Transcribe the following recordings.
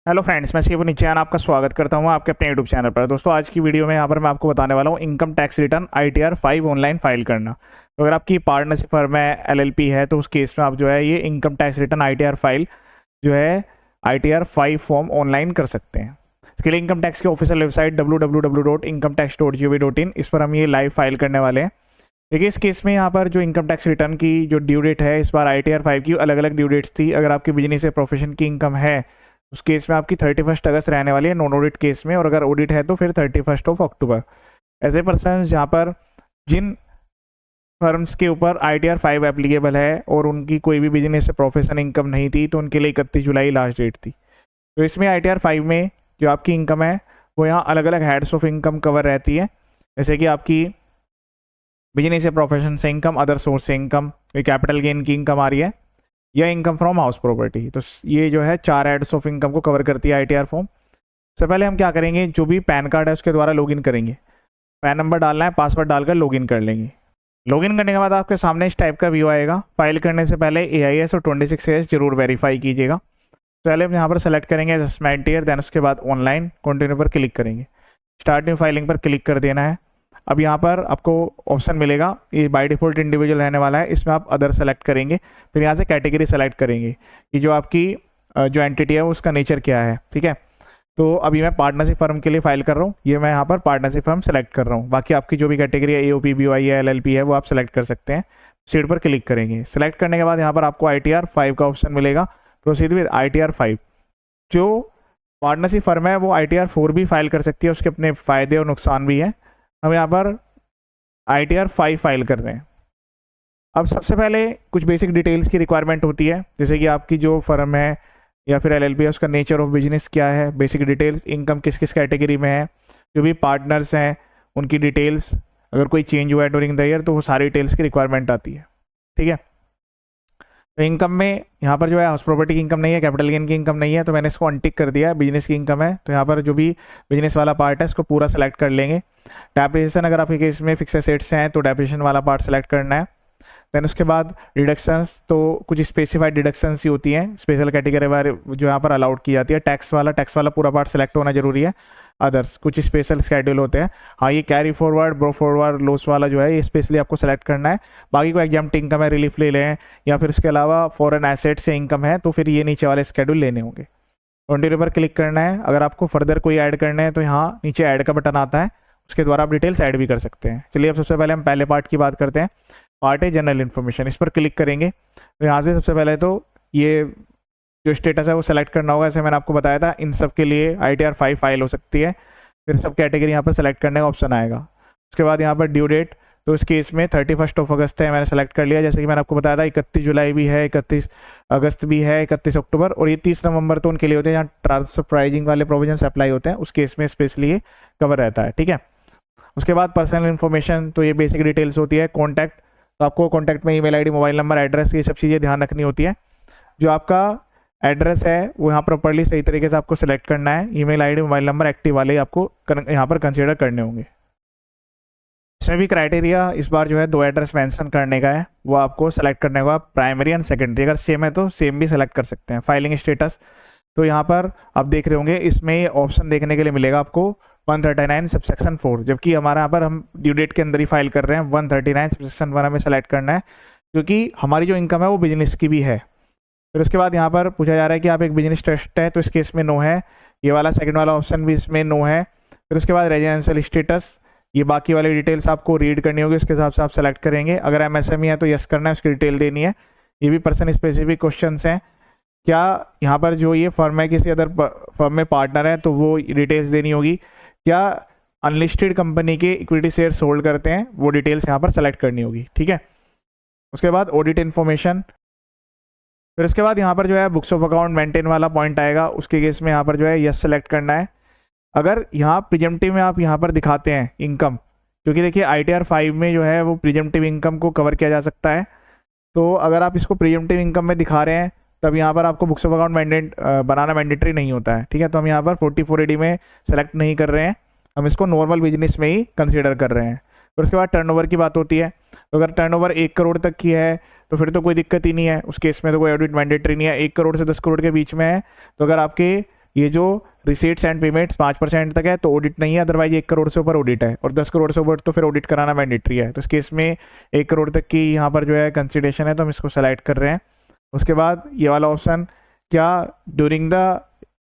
Hello friends, मैं शिव निचैन आपका स्वागत करता हूं आपके अपने यूट्यूब चैनल पर। दोस्तों, आज की वीडियो में यहाँ पर मैं आपको बताने वाला हूं income tax return ITR 5 online file करना। तो अगर आपकी पार्टनरशिप फर्म है, LLP है, तो उस केस में आप जो है ये income tax return ITR file जो है ITR 5 फॉर्म ऑनलाइन कर सकते हैं। इसके लिए इनकम टैक्स की ऑफिशियल वेबसाइट www.incometax.gov.in, इस पर हम ये लाइव फाइल करने वाले हैं। देखिए, इस केस में यहाँ पर जो इनकम टैक्स रिटर्न की जो ड्यू डेट है, इस बार ITR 5 की अलग अलग ड्यू डेट्स थी। अगर आपकी बिजनेस या प्रोफेशन की इनकम है उस केस में आपकी 31 अगस्त रहने वाली है नॉन ऑडिट केस में, और अगर ऑडिट है तो फिर 31 अक्टूबर। ऐसे पर्सन जहाँ पर जिन फर्म्स के ऊपर ITR 5 एप्लीकेबल है और उनकी कोई भी बिजनेस से प्रोफेशन इनकम नहीं थी, तो उनके लिए 31 जुलाई लास्ट डेट थी। तो इसमें ITR 5 में जो आपकी इनकम है वो यहाँ अलग अलग हेड्स ऑफ इनकम कवर रहती है, जैसे कि आपकी बिजनेस या प्रोफेशन से इनकम, अदर सोर्स से इनकम, कैपिटल गेन की इनकम आ रही है, या इनकम फ्रॉम हाउस प्रॉपर्टी। तो ये जो है 4 हेड्स ऑफ इनकम को कवर करती है ITR फॉर्म। सबसे पहले हम क्या करेंगे, जो भी पैन कार्ड है उसके द्वारा लॉगिन करेंगे। पैन नंबर डालना है, पासवर्ड डालकर लॉगिन कर लेंगे। लॉगिन करने के बाद आपके सामने इस टाइप का व्यू आएगा। फाइल करने से पहले AIS और 26AS जरूर वेरीफाई कीजिएगा। पहले हम यहाँ पर सेलेक्ट करेंगे एडजस्टमेंट ईयर, देन उसके बाद ऑनलाइन कंटिन्यू पर क्लिक करेंगे। स्टार्ट न्यू फाइलिंग पर क्लिक कर देना है। अब यहाँ पर आपको ऑप्शन मिलेगा, ये बाय डिफॉल्ट इंडिविजुअल रहने वाला है, इसमें आप अदर सेलेक्ट करेंगे। फिर यहाँ से कैटेगरी सेलेक्ट करेंगे कि जो आपकी जो एंटिटी है उसका नेचर क्या है। ठीक है, तो अभी मैं पार्टनरशिप फर्म के लिए फाइल कर रहा हूँ, ये मैं यहाँ पर पार्टनरशिप फर्म सेलेक्ट कर रहा हूँ। बाकी आपकी जो भी कैटेगरी है, AOP, BOI है, LLP है, वो आप सेलेक्ट कर सकते हैं। स्टेट पर क्लिक करेंगे। सेलेक्ट करने के बाद यहाँ पर आपको ITR 5 का ऑप्शन मिलेगा, प्रोसीड विद ITR 5। जो पार्टनरशिप फर्म है वो ITR 4 भी फाइल कर सकती है, उसके अपने फायदे और नुकसान भी हैं। हम यहाँ पर ITR 5 फाइल कर रहे हैं। अब सबसे पहले कुछ बेसिक डिटेल्स की रिक्वायरमेंट होती है, जैसे कि आपकी जो फर्म है या फिर LLP है उसका नेचर ऑफ बिजनेस क्या है, बेसिक डिटेल्स, इनकम किस किस कैटेगरी में है, जो भी पार्टनर्स हैं उनकी डिटेल्स, अगर कोई चेंज हुआ है ड्यूरिंग द ईयर तो वो सारी डिटेल्स की रिक्वायरमेंट आती है। ठीक है, तो इनकम में यहाँ पर जो है हाउस प्रॉपर्टी की इनकम नहीं है, कैपिटल गेन की इनकम नहीं है, तो मैंने इसको अनटिक कर दिया है। बिजनेस की इनकम है, तो यहाँ पर जो भी बिजनेस वाला पार्ट है इसको पूरा सेलेक्ट कर लेंगे। डेप्रिसिएशन, अगर आपके केस में फिक्स एसेट्स हैं तो डेप्रिसिएशन वाला पार्ट सेलेक्ट करना है। देन उसके बाद डिडक्शंस, तो कुछ स्पेसिफाइड डिडक्शंस ही होती हैं, स्पेशल कैटेगरी वाले जो यहाँ पर अलाउड की जाती है। टैक्स वाला पूरा पार्ट सेलेक्ट होना जरूरी है। अदर्स कुछ स्पेशल स्केड्यूल होते हैं। हाँ, ये carry forward, bro forward, loss वाला जो है ये स्पेशली आपको सेलेक्ट करना है। बाकी कोई एग्जाम इनकम है, रिलीफ ले लें, या फिर उसके अलावा फॉरेन एसेट से इनकम है तो फिर ये नीचे वाले स्केड्यूल लेने होंगे। कंटिन्यू पर क्लिक करना है। अगर आपको फर्दर कोई ऐड करने हैं तो यहाँ नीचे ऐड का बटन आता है, उसके द्वारा आप डिटेल्स ऐड भी कर सकते हैं। चलिए, अब सबसे पहले हम पहले पार्ट की बात करते हैं। पार्ट है जनरल इन्फॉर्मेशन, इस पर क्लिक करेंगे। तो यहाँ से सबसे पहले तो ये जो स्टेटस है वो सेलेक्ट करना होगा, जैसे मैंने आपको बताया था। इन सब के लिए ITR 5 फाइल हो सकती है। फिर सब कैटेगरी यहाँ पर सेलेक्ट करने का ऑप्शन आएगा। उसके बाद यहाँ पर ड्यू डेट, तो इस केस में 31 अगस्त है, मैंने सेलेक्ट कर लिया। जैसे कि मैंने आपको बताया था 31 जुलाई भी है, 31 अगस्त भी है, 31 अक्टूबर, और ये 30 नवंबर तो उनके लिए होते हैं जहाँ ट्रांसफर प्राइजिंग वाले प्रोविजन अप्लाई होते हैं, उस केस में स्पेशली ये कवर रहता है। ठीक है, उसके बाद पर्सनल इन्फॉर्मेशन, तो ये बेसिक डिटेल्स होती है। कॉन्टैक्ट, तो आपको कॉन्टैक्ट में email ID, mobile number, address, ये सब चीज़ें ध्यान रखनी होती है। जो आपका एड्रेस है वो यहाँ प्रॉपर्ली सही तरीके से आपको सेलेक्ट करना है। Email ID, mobile number active वाले आपको यहाँ पर कंसीडर करने होंगे। इसमें भी क्राइटेरिया इस बार जो है 2 एड्रेस मेंशन करने का है, वो आपको सेलेक्ट करने होगा, प्राइमरी एंड सेकेंडरी। अगर सेम है तो सेम भी सेलेक्ट कर सकते हैं। फाइलिंग स्टेटस, तो यहाँ पर आप देख रहे होंगे, इसमें ऑप्शन देखने के लिए मिलेगा आपको 139 सबसेक्शन 4, जबकि हमारे यहाँ पर हम ड्यू डेट के अंदर ही फाइल कर रहे हैं। 139 सबसेक्शन 1 हमें सेलेक्ट करना है, क्योंकि हमारी जो इनकम है वो बिजनेस की भी है। फिर उसके बाद यहाँ पर पूछा जा रहा है कि आप एक बिजनेस ट्रस्ट है, तो इस केस में नो है। ये वाला सेकंड वाला ऑप्शन भी इसमें नो है। फिर उसके बाद रेजिडेंशियल स्टेटस, ये बाकी वाली डिटेल्स आपको रीड करनी होगी, उसके हिसाब से आप सेलेक्ट करेंगे। अगर MSME है तो यस करना है, उसकी डिटेल देनी है। ये भी पर्सन स्पेसिफिक क्वेश्चन हैं। क्या यहाँ पर जो ये फर्म है किसी अदर फर्म में पार्टनर है तो वो डिटेल्स देनी होगी। क्या अनलिस्टेड कंपनी के इक्विटी शेयर्स होल्ड करते हैं, वो डिटेल्स यहाँ पर सेलेक्ट करनी होगी। ठीक है, उसके बाद ऑडिट इन्फॉर्मेशन। फिर उसके बाद यहाँ पर जो है बुक्स ऑफ अकाउंट मेंटेन वाला पॉइंट आएगा, उसके केस में यहाँ पर जो है यस सेलेक्ट करना है। अगर यहाँ प्रिजम्पटिव में आप यहाँ पर दिखाते हैं इनकम, क्योंकि देखिए ITR 5 में जो है वो प्रिजम्पटिव इनकम को कवर किया जा सकता है, तो अगर आप इसको प्रिजम्पटिव इनकम में दिखा रहे हैं तब यहाँ पर आपको books of account banana mandatory नहीं होता है। ठीक है, तो हम यहाँ पर 44 AD में सेलेक्ट नहीं कर रहे हैं, हम इसको नॉर्मल बिजनेस में ही कंसिडर कर रहे हैं। फिर उसके बाद टर्नओवर की बात होती है, तो अगर टर्नओवर 1 करोड़ तक की है तो फिर तो कोई दिक्कत ही नहीं है, उस केस में तो कोई ऑडिट मैंडेटरी नहीं है। 1 करोड़ से 10 करोड़ के बीच में है तो अगर आपके ये जो रिसीट्स एंड पेमेंट्स 5% तक है तो ऑडिट नहीं है, अदरवाइज 1 करोड़ से ऊपर ऑडिट है, और 10 करोड़ से ऊपर तो फिर ऑडिट कराना मैंडेटरी है। तो इस केस में 1 करोड़ तक की यहाँ पर जो है कंसिडरेशन है, तो हम इसको सेलेक्ट कर रहे हैं। उसके बाद ये वाला ऑप्शन, क्या ड्यूरिंग द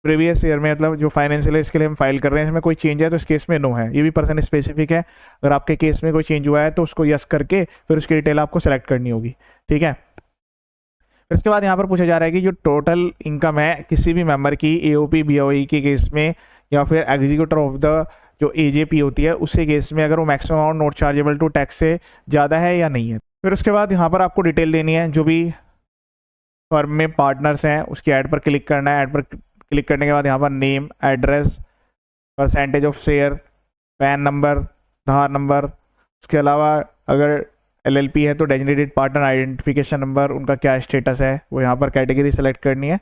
प्रीवियस ईयर में, मतलब जो फाइनेंशियल है इसके लिए हम फाइल कर रहे हैं, इसमें कोई चेंज है तो इस केस में नो है। ये भी पर्सन स्पेसिफिक है, अगर आपके केस में कोई चेंज हुआ है तो उसको यस करके फिर उसकी डिटेल आपको सेलेक्ट करनी होगी, ठीक है। फिर उसके बाद यहाँ पर पूछा जा रहा है कि जो टोटल इनकम है किसी भी मेंबर की एओपी बीओई के केस में, या फिर एग्जीक्यूटर ऑफ द जो एजेपी होती है उसके केस में, अगर वो maximum amount not chargeable to tax से ज़्यादा है या नहीं है। फिर उसके बाद यहाँ पर आपको डिटेल देनी है, जो भी फर्म में पार्टनर्स हैं उसकी ऐड पर क्लिक करना है। ऐड पर क्लिक करने के बाद यहाँ पर name, address, percentage of share, pan number, Aadhaar number, उसके अलावा अगर एलएलपी है तो डेजिग्नेटेड पार्टनर आइडेंटिफिकेशन नंबर, उनका क्या स्टेटस है वो यहाँ पर कैटेगरी सेलेक्ट करनी है।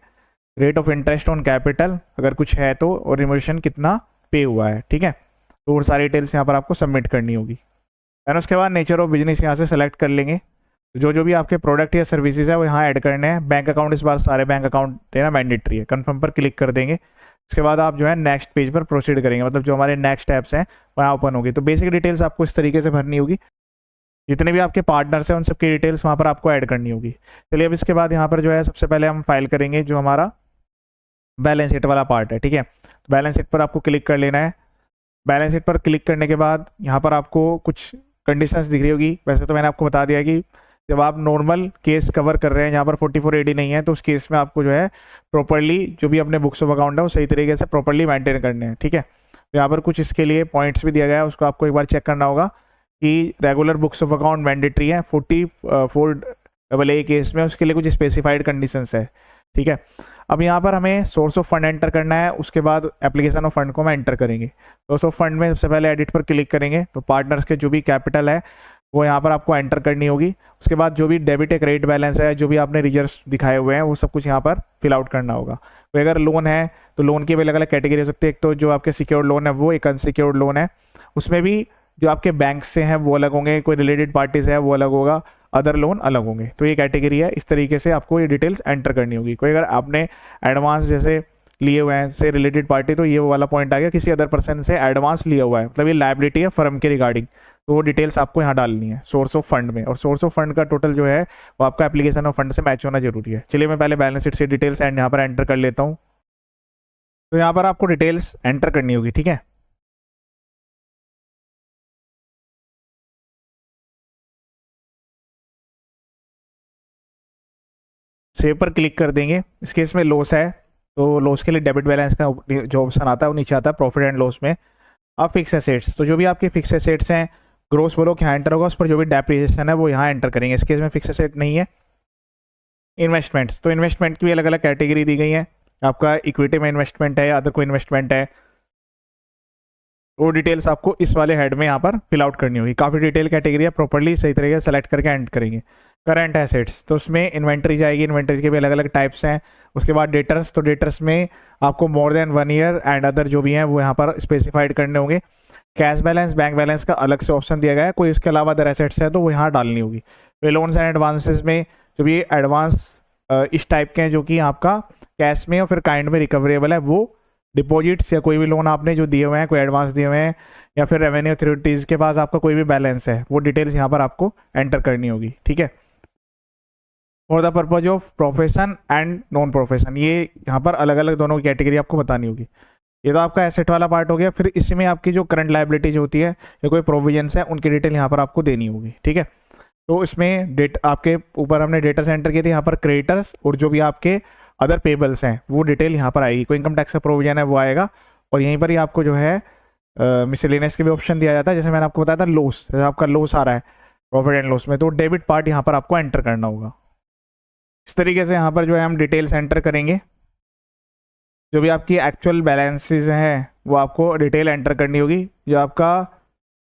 Rate of interest on capital अगर कुछ है तो, और रिमोशन कितना पे हुआ है, ठीक है। तो और सारी डिटेल्स यहाँ पर आपको सबमिट करनी होगी। एंड उसके बाद नेचर ऑफ बिजनेस यहाँ से सेलेक्ट कर लेंगे। जो भी आपके प्रोडक्ट या सर्विसेज है वो यहाँ ऐड करने हैं। बैंक अकाउंट इस बार सारे बैंक अकाउंट देना मैंडेटरी है। कन्फर्म पर क्लिक कर देंगे। उसके बाद आप जो है नेक्स्ट पेज पर प्रोसीड करेंगे, मतलब जो हमारे नेक्स्ट ऐप्स हैं वहाँ ओपन होगी। तो बेसिक डिटेल्स आपको इस तरीके से भरनी होगी, जितने भी आपके पार्टनर्स हैं उन सबकी डिटेल्स वहाँ पर आपको ऐड करनी होगी। चलिए अब इसके बाद यहाँ पर जो है सबसे पहले हम फाइल करेंगे जो हमारा बैलेंस शीट वाला पार्ट है, ठीक है। तो बैलेंस शीट पर आपको क्लिक कर लेना है। बैलेंस शीट पर क्लिक करने के बाद यहाँ पर आपको कुछ कंडीशंस दिख रही होगी। वैसे तो मैंने आपको बता दिया कि जब आप नॉर्मल केस कवर कर रहे हैं जहाँ पर 44AD नहीं है, तो उस केस में आपको जो है प्रॉपर्ली जो भी अपने बुक्स ऑफ अकाउंट है वो सही तरीके से प्रॉपर्ली मेंटेन करने हैं, ठीक है। तो यहाँ पर कुछ इसके लिए पॉइंट्स भी दिया गया है, उसको आपको एक बार चेक करना होगा कि regular books of account mandatory है 44AA केस में, उसके लिए कुछ स्पेसिफाइड कंडीशंस है, ठीक है। अब यहाँ पर हमें सोर्स ऑफ फंड एंटर करना है, उसके बाद एप्लीकेशन ऑफ फंड को हम एंटर करेंगे। सोर्स ऑफ फंड में सबसे पहले एडिट पर क्लिक करेंगे, तो पार्टनर्स के जो भी कैपिटल है वो यहाँ पर आपको एंटर करनी होगी। उसके बाद जो भी डेबिट या क्रेडिट बैलेंस है, जो भी आपने रिजर्व्स दिखाए हुए हैं वो सब कुछ यहाँ पर फिल आउट करना होगा। तो अगर लोन है तो लोन की अलग अलग कैटेगरी हो सकती है। एक तो जो आपके सिक्योर्ड लोन है वो, एक अनसिक्योर्ड लोन है, उसमें भी जो आपके बैंक से हैं वो अलग होंगे, कोई रिलेटेड पार्टीज है वो अलग होगा, अदर लोन अलग होंगे। तो ये कैटेगरी है, इस तरीके से आपको ये डिटेल्स एंटर करनी होगी। कोई अगर आपने एडवांस जैसे लिए हुए हैं से रिलेटेड पार्टी, तो ये वो वाला पॉइंट आ गया, किसी अदर पर्सन से एडवांस लिया हुआ है, मतलब ये लायबिलिटी है फर्म के रिगार्डिंग, तो वो डिटेल्स आपको यहाँ डालनी है सोर्स ऑफ फंड में। और सोर्स ऑफ फंड का टोटल जो है वो आपका एप्लीकेशन ऑफ फंड से मैच होना जरूरी है। चलिए मैं पहले बैलेंस शीट से डिटेल्स एंड यहाँ पर एंटर कर लेता हूँ। तो यहाँ पर आपको डिटेल्स एंटर करनी होगी, ठीक है। सेव पर क्लिक कर देंगे। इस केस में लॉस है तो लॉस के लिए डेबिट बैलेंस का जो ऑप्शन आता है वो नीचे आता है प्रॉफिट एंड लॉस में। अब फिक्स एसेट्स, तो जो भी आपके फिक्स एसेट्स हैं ग्रोस ब्लॉक यहाँ एंटर होगा, उस पर जो भी डेप्रिसिएशन है वो यहाँ एंटर करेंगे। इस केस में फिक्स एसेट नहीं है। इन्वेस्टमेंट्स, तो इन्वेस्टमेंट की भी अलग अलग कैटेगरी दी गई है। आपका इक्विटी में इन्वेस्टमेंट है, अदर कोई इन्वेस्टमेंट है, वो डिटेल्स आपको इस वाले हेड में यहाँ पर फिल आउट करनी होगी। काफ़ी डिटेल कैटेगरी है, प्रॉपर्ली सही तरीके से सेलेक्ट करके एंड करेंगे। करंट एसेट्स, तो उसमें इन्वेंट्री जाएगी, इन्वेंट्रीज के भी अलग अलग टाइप्स हैं। उसके बाद डेटर्स, तो डेटर्स में आपको more than 1 year and other जो भी हैं वो यहाँ पर स्पेसिफाइड करने होंगे। कैश बैलेंस, बैंक बैलेंस का अलग से ऑप्शन दिया गया है, कोई इसके अलावा अदर एसेट्स है तो वो यहाँ डालनी होगी। वे लोन्स एंड एडवांसेस में जो भी एडवांस इस टाइप के हैं जो कि आपका कैश में और फिर काइंड में रिकवरेबल है, वो डिपॉजिट्स या कोई भी लोन आपने जो दिए हुए हैं, कोई एडवांस दिए हुए हैं, या फिर रेवेन्यू अथॉरिटीज़ के पास आपका कोई भी बैलेंस है, वो डिटेल्स यहाँ पर आपको एंटर करनी होगी, ठीक है। For the purpose of profession and non profession, ये यहाँ पर अलग अलग दोनों की कैटेगरी आपको बतानी होगी। ये तो आपका एसेट वाला पार्ट हो गया। फिर इसमें आपकी जो करंट लायबिलिटीज होती है या कोई प्रोविजंस है उनकी डिटेल यहाँ पर आपको देनी होगी, ठीक है। तो इसमें डेट आपके ऊपर हमने डेटा सेंटर किए थे, यहाँ पर क्रेडिटर्स और जो भी आपके अदर पेबल्स हैं वो डिटेल यहाँ पर आएगी। कोई इनकम टैक्स का प्रोविजन है वो आएगा, और यहीं पर ही आपको जो है मिसलेनियस के भी ऑप्शन दिया जाता है। जैसे मैंने आपको बताया था लॉस, जैसे आपका लॉस आ रहा है प्रॉफिट एंड लॉस में, तो डेबिट पार्ट यहाँ पर आपको एंटर करना होगा। इस तरीके से यहाँ पर जो है हम डिटेल्स एंटर करेंगे। जो भी आपकी एक्चुअल बैलेंसेस हैं वो आपको डिटेल एंटर करनी होगी। जो आपका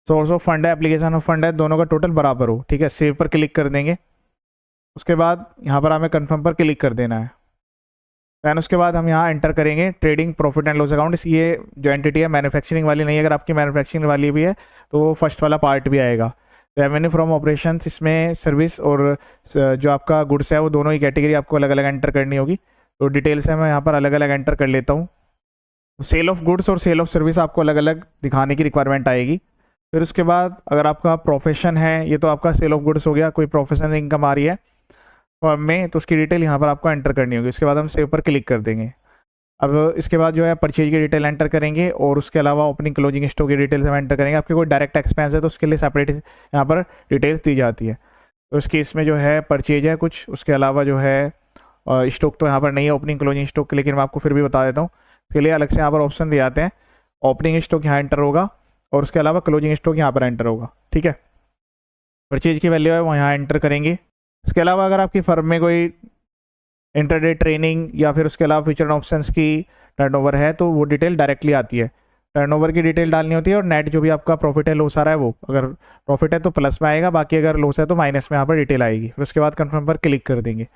सोर्स ऑफ फंड है, एप्लीकेशन ऑफ फंड है, दोनों का टोटल बराबर हो, ठीक है। सेव पर क्लिक कर देंगे। उसके बाद यहाँ पर हमें कंफर्म पर क्लिक कर देना है। दैन उसके बाद हम यहाँ एंटर करेंगे trading profit and loss account. ये जो एंटिटी है मैन्युफैक्चरिंग वाली नहीं है, अगर आपकी मैन्युफैक्चरिंग वाली भी है तो वो फर्स्ट वाला पार्ट भी आएगा। रेवेन्यू फ्रॉम ऑपरेशंस, इसमें सर्विस और जो आपका गुड्स है वो दोनों ही कैटेगरी आपको अलग अलग एंटर करनी होगी। तो डिटेल्स है मैं यहाँ पर अलग अलग एंटर कर लेता हूँ। सेल ऑफ गुड्स और सेल ऑफ सर्विस आपको अलग अलग दिखाने की रिक्वायरमेंट आएगी। फिर उसके बाद अगर आपका प्रोफेशन है, ये तो आपका सेल ऑफ गुड्स हो गया, कोई प्रोफेशनल इनकम आ रही है फर्म में तो उसकी डिटेल यहाँ पर आपको एंटर करनी होगी। उसके बाद हम सेव पर क्लिक कर देंगे। अब इसके बाद जो है परचेज की डिटेल एंटर करेंगे और उसके अलावा ओपनिंग क्लोजिंग स्टॉक की डिटेल्स हम एंटर करेंगे। आपके कोई डायरेक्ट एक्सपेंस है तो उसके लिए सेपरेट यहाँ पर डिटेल्स दी जाती है। तो उस केस में जो है परचेज है कुछ, उसके अलावा जो है स्टॉक तो यहाँ पर नहीं है ओपनिंग क्लोजिंग स्टॉक, लेकिन मैं आपको फिर भी बता देता हूँ। इसके लिए अलग से यहाँ पर ऑप्शन दिए जाते हैं। ओपनिंग स्टॉक यहाँ एंटर होगा और उसके अलावा क्लोजिंग स्टॉक यहाँ पर एंटर होगा। ठीक है, परचेज की वैल्यू है वो यहाँ एंटर करेंगे। इसके अलावा अगर आपकी फर्म में कोई इंटरडे ट्रेनिंग या फिर उसके अलावा फ्यूचर ऑप्शंस की टर्नओवर है तो वो डिटेल डायरेक्टली आती है। टर्नओवर की डिटेल डालनी होती है और नेट जो भी आपका प्रॉफिट है लॉस आ रहा है वो, अगर प्रॉफिट है तो प्लस में आएगा, बाकी अगर लॉस है तो माइनस में यहाँ पर डिटेल आएगी। फिर उसके बाद कंफर्म पर क्लिक कर देंगे।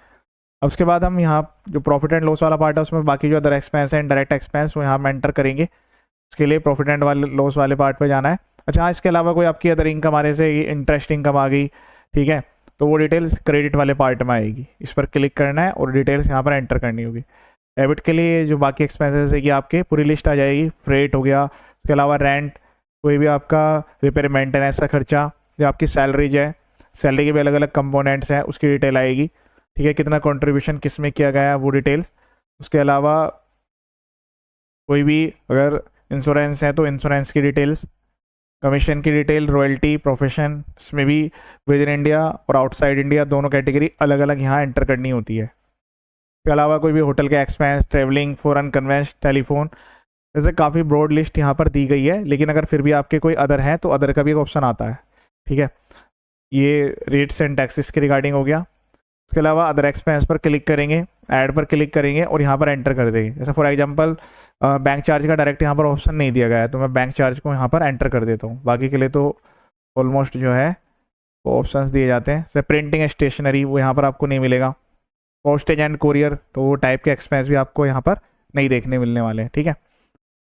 अब उसके बाद हम यहाँ जो प्रॉफिट एंड लॉस वाला पार्ट है उसमें बाकी जो अदर एक्सपेंस है डायरेक्ट एक्सपेंस वो यहाँ हम एंटर करेंगे। उसके लिए प्रॉफिट एंड वाले लॉस वाले पार्ट पर जाना है। अच्छा हाँ, इसके अलावा कोई आपकी अदर इनकम आने से इंटरेस्ट इनकम आ गई, ठीक है, तो वो डिटेल्स क्रेडिट वाले पार्ट में आएगी। इस पर क्लिक करना है और डिटेल्स यहाँ पर एंटर करनी होगी। डेबिट के लिए जो बाकी एक्सपेंसेस है कि आपके पूरी लिस्ट आ जाएगी। फ्रेट हो गया, उसके अलावा रेंट, कोई भी आपका रिपेयर मेंटेनेंस का खर्चा, जो आपकी सैलरीज है, सैलरी के भी अलग अलग कंपोनेंट्स हैं उसकी डिटेल आएगी। ठीक है, कितना कंट्रीब्यूशन किस में किया गया है वो डिटेल्स। उसके अलावा कोई भी अगर इंश्योरेंस है तो इंश्योरेंस की डिटेल्स, कमीशन की डिटेल, रॉयल्टी, प्रोफेशन, इसमें भी विद इन इंडिया और आउटसाइड इंडिया दोनों कैटेगरी अलग अलग यहाँ एंटर करनी होती है। इसके अलावा कोई भी होटल के expense, travelling, foreign conveyance, telephone, जैसे काफ़ी ब्रॉड लिस्ट यहाँ पर दी गई है। लेकिन अगर फिर भी आपके कोई अदर हैं तो अदर का भी एक ऑप्शन आता है। ठीक है, ये रेट्स एंड टैक्सेस के रिगार्डिंग हो गया। उसके अलावा अदर एक्सपेंस पर क्लिक करेंगे, ऐड पर क्लिक करेंगे और यहाँ पर एंटर कर देंगे। जैसे फॉर एग्जांपल बैंक चार्ज का डायरेक्ट यहाँ पर ऑप्शन नहीं दिया गया है तो मैं बैंक चार्ज को यहाँ पर एंटर कर देता हूँ। बाकी के लिए तो ऑलमोस्ट जो है वो ऑप्शंस दिए जाते हैं। जैसे प्रिंटिंग स्टेशनरी वो यहाँ पर आपको नहीं मिलेगा। पोस्टेज एंड कोरियर तो वो टाइप के एक्सपेंस भी आपको यहाँ पर नहीं देखने मिलने वाले हैं। ठीक है,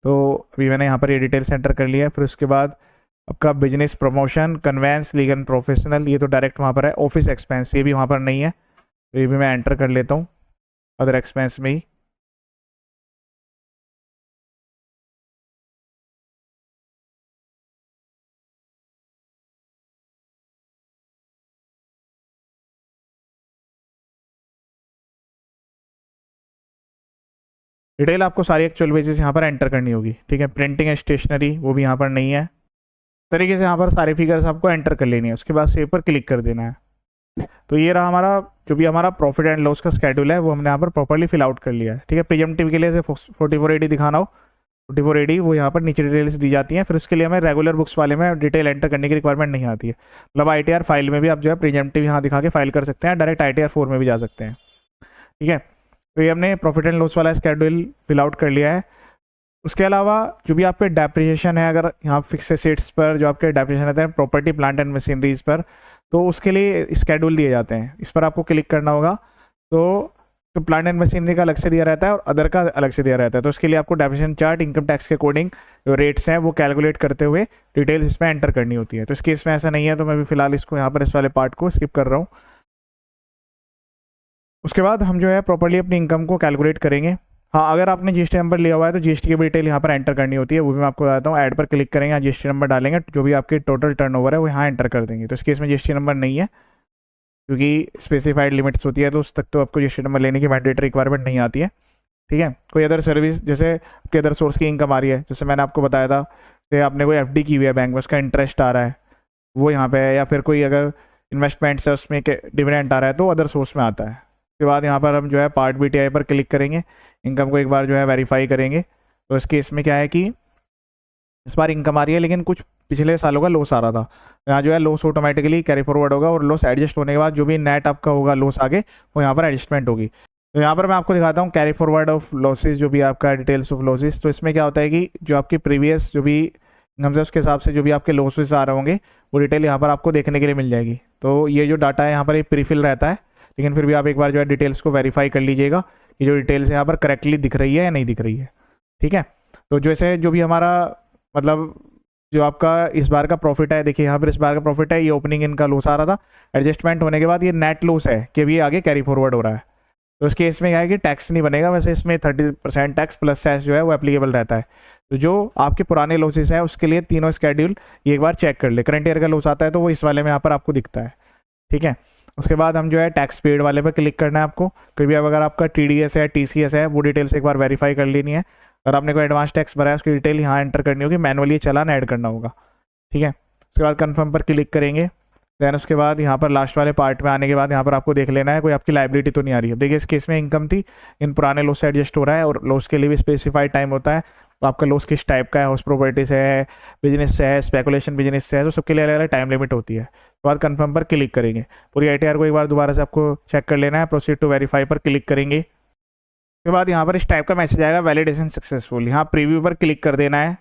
तो अभी मैंने यहाँ पर ये डिटेल्स एंटर कर लिया है। फिर उसके बाद आपका business promotion, conveyance, legal, professional, ये तो डायरेक्ट वहाँ पर है। ऑफिस एक्सपेंस ये भी वहाँ पर नहीं है तो ये भी मैं एंटर कर लेता हूँ अदर एक्सपेंस में ही। डिटेल आपको सारी एक्चुअल बेसिस यहाँ पर एंटर करनी होगी। ठीक है, प्रिंटिंग स्टेशनरी वो भी यहाँ पर नहीं है। तरीके से यहाँ पर सारे फिगर्स आपको एंटर कर लेनी है। उसके बाद सेव पर क्लिक कर देना है। तो ये रहा हमारा जो भी हमारा प्रॉफिट एंड लॉस का स्केड्यूल है वो हमने यहाँ पर प्रॉपर्ली फिल आउट कर लिया है। ठीक है, प्रीजेम्पटिव के लिए जैसे 4480 दिखाना हो 4480 वो यहाँ पर नीचे डिटेल्स दी जाती हैं। फिर उसके लिए हमें रेगुलर बुक्स वाले में डिटेल एंटर करने की रिक्वायरमेंट नहीं आती है। मतलब ITR फाइल में भी आप जो है प्रीजेम्पटिव यहाँ दिखा के फाइल कर सकते हैं, डायरेक्ट ITR 4 में भी जा सकते हैं। ठीक है, तो ये हमने प्रॉफिट एंड लॉस वाला स्केड्यूल फिल आउट कर लिया है। उसके अलावा जो भी आपके डेप्रिसिएशन है, अगर यहाँ फिक्स एसेट्स पर जो आपके डेप्रिसिएशन रहते हैं, प्रॉपर्टी प्लांट एंड मशीनरीज पर, तो उसके लिए स्केड्यूल दिए जाते हैं। इस पर आपको क्लिक करना होगा। तो प्लांट एंड मशीनरी का अलग से दिया रहता है और अदर का अलग से दिया रहता है। तो उसके लिए आपको डेप्रिसिएशन चार्ट इनकम टैक्स के अकॉर्डिंग जो रेट्स हैं वो कैलकुलेट करते हुए डिटेल्स इसमें एंटर करनी होती है। तो इस केस में ऐसा नहीं है तो मैं भी फिलहाल इसको यहाँ पर इस वाले पार्ट को स्किप कर रहा हूँ। उसके बाद हम जो है प्रॉपर्ली अपनी इनकम को कैलकुलेट करेंगे। हाँ, अगर आपने GST नंबर लिया हुआ है तो GST की भी डिटेल यहाँ पर एंटर करनी होती है, वो भी मैं आपको बताता हूँ। ऐड पर क्लिक करेंगे, यहाँ GST नंबर डालेंगे, जो भी आपके टोटल टर्नओवर है वो यहाँ एंटर कर देंगे। तो इस केस में GST नंबर नहीं है क्योंकि स्पेसिफाइड लिमिट्स होती है तो उस तक तो आपको GST नंबर लेने की मैंडेटरी रिक्वायरमेंट नहीं आती है। ठीक है, कोई अदर सर्विस जैसे आपके अदर सोर्स की इनकम आ रही है, जैसे मैंने आपको बताया था कि आपने कोई FD की हुई है बैंक में, उसका इंटरेस्ट आ रहा है वो यहाँ पे है, या फिर कोई अगर इन्वेस्टमेंट्स है उसमें डिविडेंड आ रहा है तो अदर सोर्स में आता है। उसके बाद यहाँ पर हम जो है पार्ट BTI पर क्लिक करेंगे, इनकम को एक बार जो है वेरीफाई करेंगे। तो इस केस में क्या है कि इस बार इनकम आ रही है लेकिन कुछ पिछले सालों का लॉस आ रहा था, यहाँ जो है लॉस ऑटोमेटिकली कैरी फॉरवर्ड होगा और लॉस एडजस्ट होने के बाद जो भी नेट आपका होगा लॉस आगे वो यहाँ पर एडजस्टमेंट होगी। तो यहाँ पर मैं आपको दिखाता हूँ कैरी फॉरवर्ड ऑफ लॉसेज, जो भी आपका डिटेल्स ऑफ लॉसेज। तो इसमें क्या होता है कि जो आपकी प्रीवियस जो भी इनकम है उसके हिसाब से जो भी आपके लॉसेज आ रहे होंगे वो डिटेल यहाँ पर आपको देखने के लिए मिल जाएगी। तो ये जो डाटा है यहाँ पर एक प्रीफिल रहता है, लेकिन फिर भी आप एक बार जो है डिटेल्स को वेरीफाई कर लीजिएगा कि जो डिटेल्स यहाँ पर करेक्टली दिख रही है या नहीं दिख रही है। ठीक है, तो जैसे जो भी हमारा मतलब जो आपका इस बार का प्रॉफिट है, देखिए यहाँ पर इस बार का प्रॉफिट है, ये ओपनिंग इनका लॉस आ रहा था, एडजस्टमेंट होने के बाद ये नेट लॉस है कि भी आगे कैरी फॉरवर्ड हो रहा है। तो उस केस में क्या है कि टैक्स नहीं बनेगा, वैसे इसमें 30% टैक्स प्लस सेस जो है वो एप्लीकेबल रहता है। तो जो आपके पुराने लॉसेस है उसके लिए तीनों स्केड्यूल एक बार चेक कर ले। करंट ईयर का लॉस आता है तो वो इस वाले में यहाँ पर आपको दिखता है, ठीक है। उसके बाद हम जो है टैक्स पेड वाले पर क्लिक करना है आपको। कोई भी अगर आपका TDS है, TCS है, वो डिटेल्स एक बार वेरीफाई कर लेनी है। अगर आपने कोई एडवांस टैक्स भरा है उसकी डिटेल यहाँ एंटर करनी होगी, मैनुअली चालान ऐड करना होगा, ठीक है। उसके बाद कन्फर्म पर क्लिक करेंगे। दैन उसके बाद यहाँ पर लास्ट वाले पार्ट में आने के बाद यहाँ पर आपको देख लेना है कोई आपकी लाइबिलिटी तो नहीं आ रही है। देखिए इस केस में इनकम थी, इन पुराने लॉस से एडजस्ट हो रहा है, और लॉस के लिए भी स्पेसिफाइड टाइम होता है। तो आपका लॉस किस टाइप का है, हाउस प्रॉपर्टी से है, बिजनेस से है, स्पेकुलेशन बिजनेस से है, तो सबके लिए अलग अलग टाइम लिमिट होती है। तो बाद कन्फर्म पर क्लिक करेंगे। पूरी ITR को एक बार दोबारा से आपको चेक कर लेना है। प्रोसीड टू वेरीफाई पर क्लिक करेंगे। उसके बाद यहाँ पर इस टाइप का मैसेज आएगा, वैलिडेशन सक्सेसफुल। यहाँ प्रीव्यू पर क्लिक कर देना है।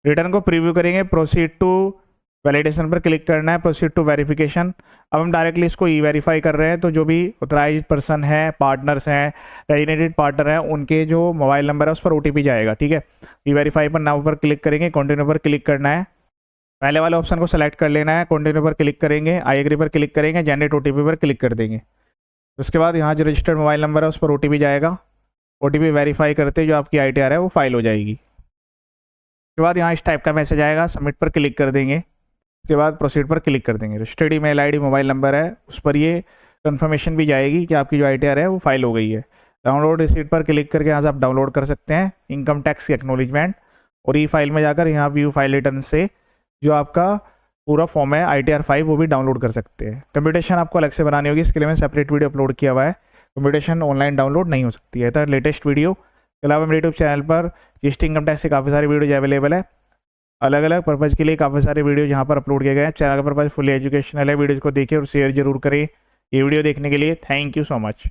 रिटर्न को प्रीव्यू करेंगे, प्रोसीड टू वैलिडेशन पर क्लिक करना है, प्रोसीड टू वेरिफिकेशन। अब हम डायरेक्टली इसको वेरीफाई कर रहे हैं, तो जो भी ऑथराइज्ड पर्सन है, पार्टनर्स हैं, डेजिग्नेटेड पार्टनर हैं, उनके जो मोबाइल नंबर है उस पर OTP जाएगा, ठीक है। वेरीफाई पर नाउ पर क्लिक करेंगे, कंटिन्यू पर क्लिक करना है। पहले वाले ऑप्शन को सेलेक्ट कर लेना है, कंटिन्यू पर क्लिक करेंगे, आई एग्री पर क्लिक करेंगे, जनरेट OTP पर क्लिक कर देंगे। उसके बाद यहाँ जो रजिस्टर्ड मोबाइल नंबर है उस पर OTP जाएगा। OTP वेरीफाई करते जो आपकी ITR है वो फाइल हो जाएगी। उसके बाद यहाँ इस टाइप का मैसेज आएगा, सबमिट पर क्लिक कर देंगे। उसके बाद प्रोसीड पर क्लिक कर देंगे। Registered email ID mobile number है उस पर ये कंफर्मेशन भी जाएगी कि आपकी जो ITR है वो फाइल हो गई है। डाउनलोड रिसीट पर क्लिक करके यहाँ से आप डाउनलोड कर सकते हैं इनकम टैक्स की एक्नॉलेजमेंट, और ई फाइल में जाकर यहाँ व्यू फाइल रिटर्न से जो आपका पूरा फॉर्म है ITR 5 वो भी डाउनलोड कर सकते हैं। कंप्यूटेशन आपको अलग से बनानी होगी, इसके लिए मैंने सेपरेट वीडियो अपलोड किया हुआ है। कंप्यूटेशन ऑनलाइन डाउनलोड नहीं हो सकती है। तो लेटेस्ट वीडियो के अलावा मेरे यूट्यूब चैनल पर GST इनकम टैक्स से काफ़ी सारी वीडियोज अवेलेबल है। अलग अलग पर्पज़ के लिए काफ़ी सारे वीडियो यहाँ पर अपलोड किए गए हैं। चैनल का पर्पज़ फुली एजुकेशनल है। वीडियोज़ को देखिए और शेयर जरूर करें। ये वीडियो देखने के लिए थैंक यू सो मच।